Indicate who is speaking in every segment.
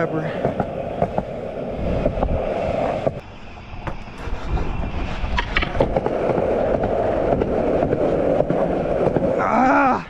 Speaker 1: pepper. Ah!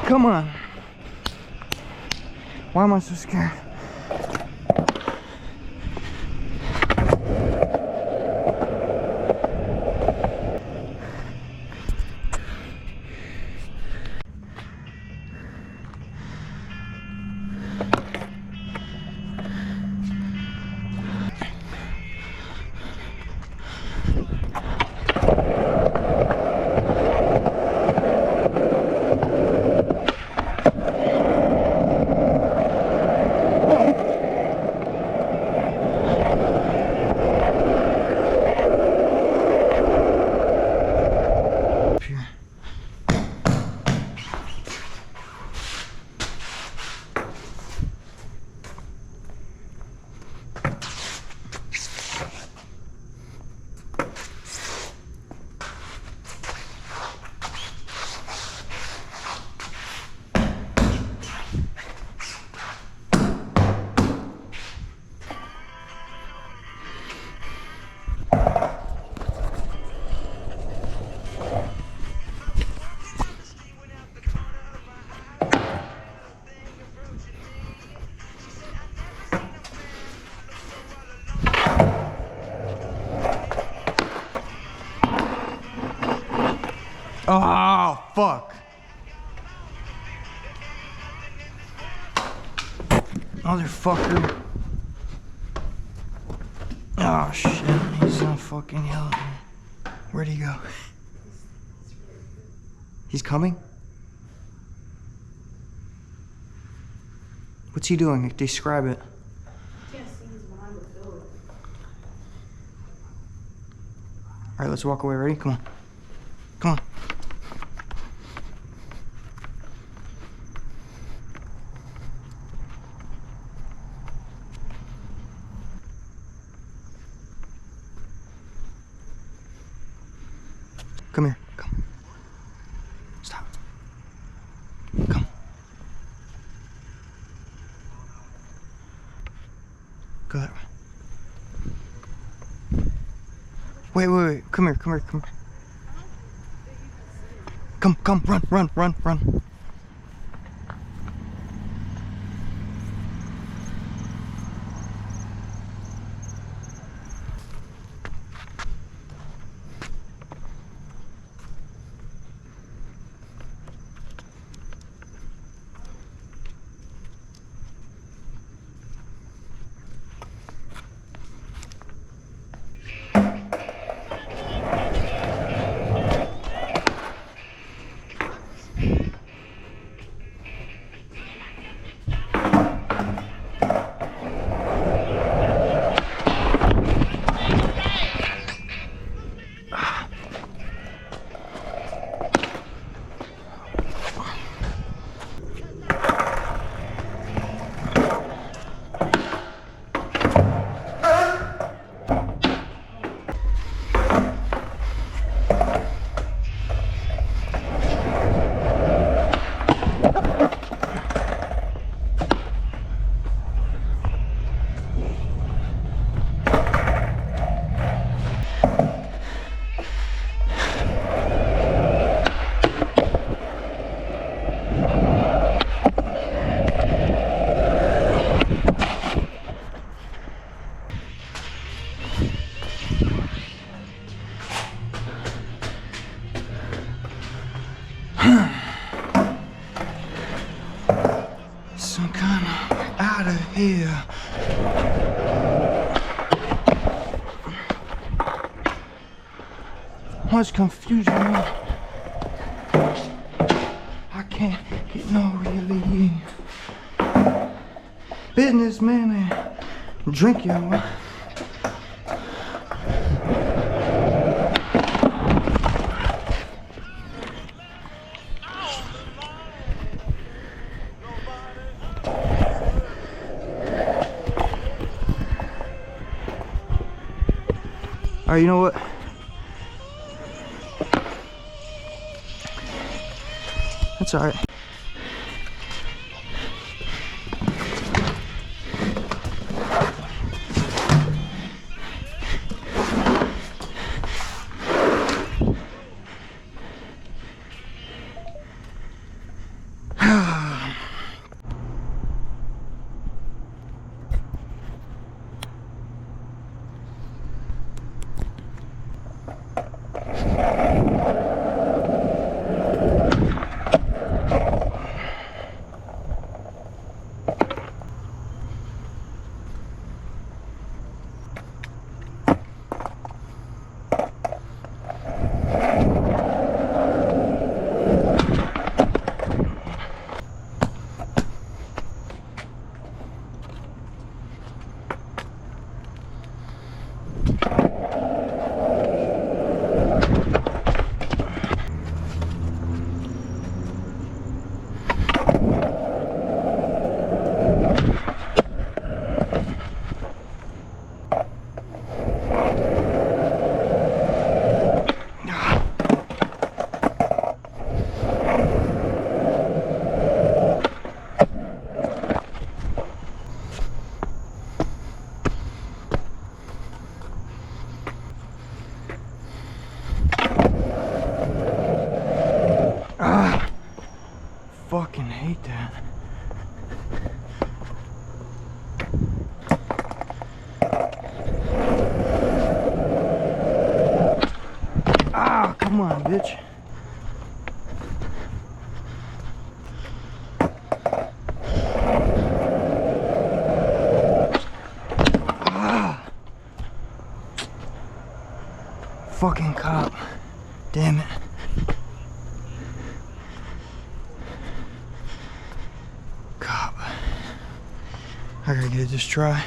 Speaker 1: Come on. Why am I so scared? Oh, fuck. Motherfucker. Oh, shit. He's gonna fucking yell at me. Where'd he go? He's coming? What's he doing? Describe it. Alright, let's walk away. Ready? Come on. Come on. Come here. Come. Stop. Come. Go that way. Wait. Come here. Come. Run. Some kind of out of here. What's confusing me? I can't get no relief. business, man, and drink y'all. All right, you know what? That's all right. Fucking hate that. Ah, come on, bitch. Ah. Fucking cop. Damn it. I gotta give this try.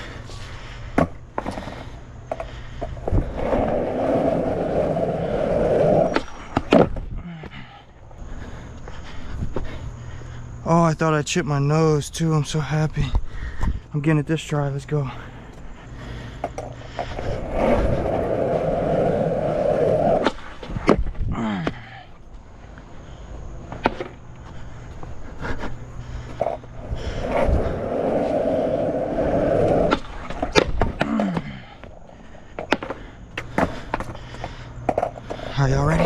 Speaker 1: Oh, I thought I chipped my nose too. I'm so happy. I'm getting it this try. Let's go. Are y'all ready?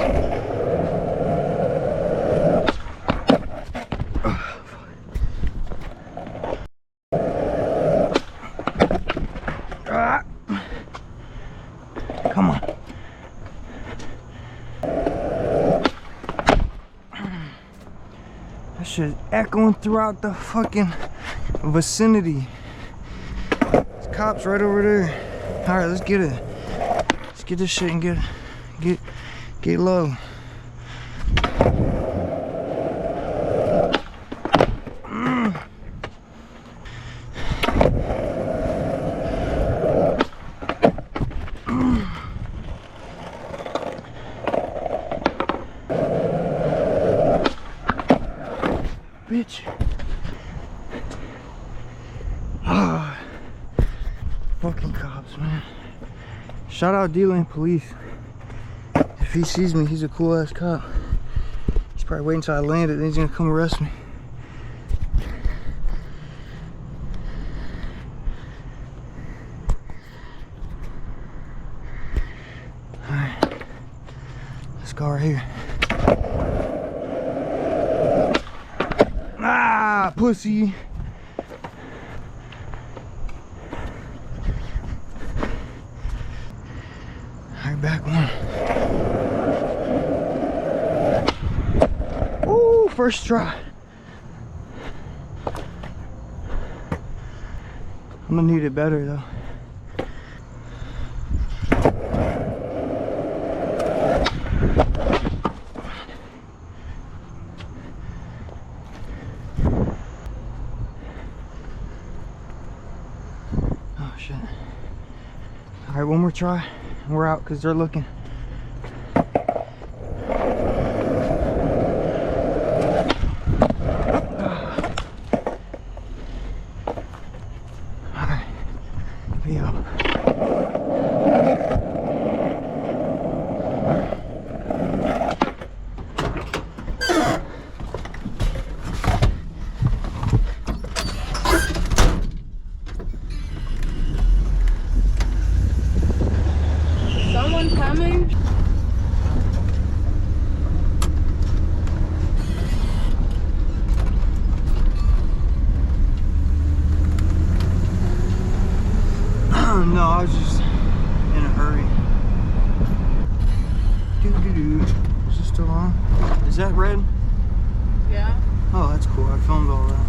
Speaker 1: Come on. That shit is echoing throughout the fucking vicinity. There's cops right over there. All right, let's get it. Let's get this shit and get low. Bitch. Ah, fucking cops, man. Shout out D-Lane Police. If he sees me, he's a cool ass cop. He's probably waiting until I land it, then he's gonna come arrest me. Alright, let's go right here. Ah, pussy. Alright, back one. Ooh, first try. I'm gonna need it better though. All right, one more try. We're out because they're looking. All right, here we go.
Speaker 2: Someone coming?
Speaker 1: No, I was just in a hurry. Doo-doo-doo. Is this still on? Is that red?
Speaker 2: Yeah.
Speaker 1: Oh, that's cool. I filmed all that.